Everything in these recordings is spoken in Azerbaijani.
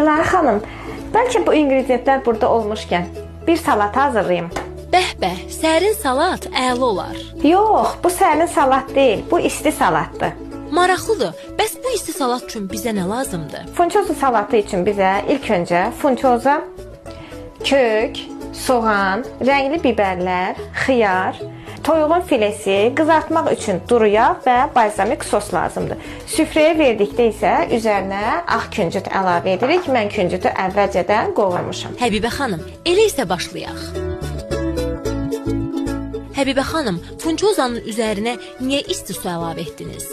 İlahi xanım, bəlkə bu ingredientlər burada olmuşkən bir salat hazırlayım. Bəh, sərin salat əla olar. Yox, bu sərin salat deyil, bu isti salatdır. Maraqlıdır. Bəs bu isti salat üçün bizə nə lazımdır? Funçoza salatı üçün bizə ilk öncə funçoza, kök, soğan, rəngli bibərlər, xiyar, toyuğun filesi, qızartmaq üçün duru yağ və balzamik sos lazımdır. Süfrəyə verdikdə isə üzərinə ağ küncüt əlavə edirik. Mən küncütü əvvəlcədən qovurmuşam. Həbibə xanım, elə isə başlayaq. Həbibə xanım, funçozanın üzərinə niyə isti su əlavə etdiniz?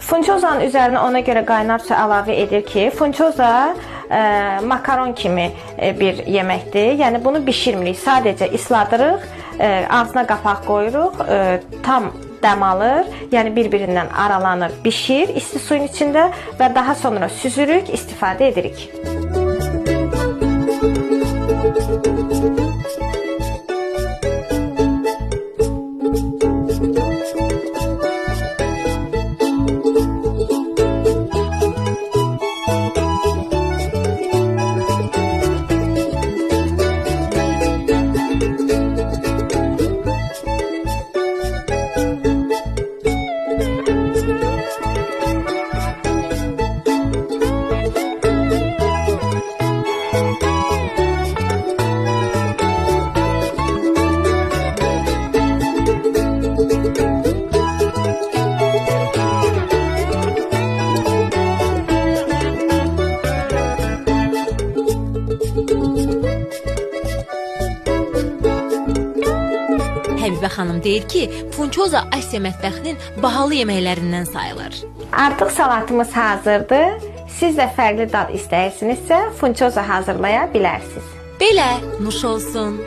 Funçozanın üzərinə ona görə qaynar su əlavə edir ki, funçoza makaron kimi bir yeməkdir. Yəni bunu bişirmirik, sadəcə isladırıq, ağzına qapaq qoyuruq, tam dəm alır, yəni bir-birindən aralanır, bişir isti suyun içində və daha sonra süzürük, istifadə edirik. Həbibə xanım deyir ki, funçoza Asiya mətbəxinin bahalı yeməklərindən sayılır. Artıq salatımız hazırdır. Siz də fərqli dad istəyirsinizsə, funçoza hazırlaya bilərsiniz. Belə, nuş olsun.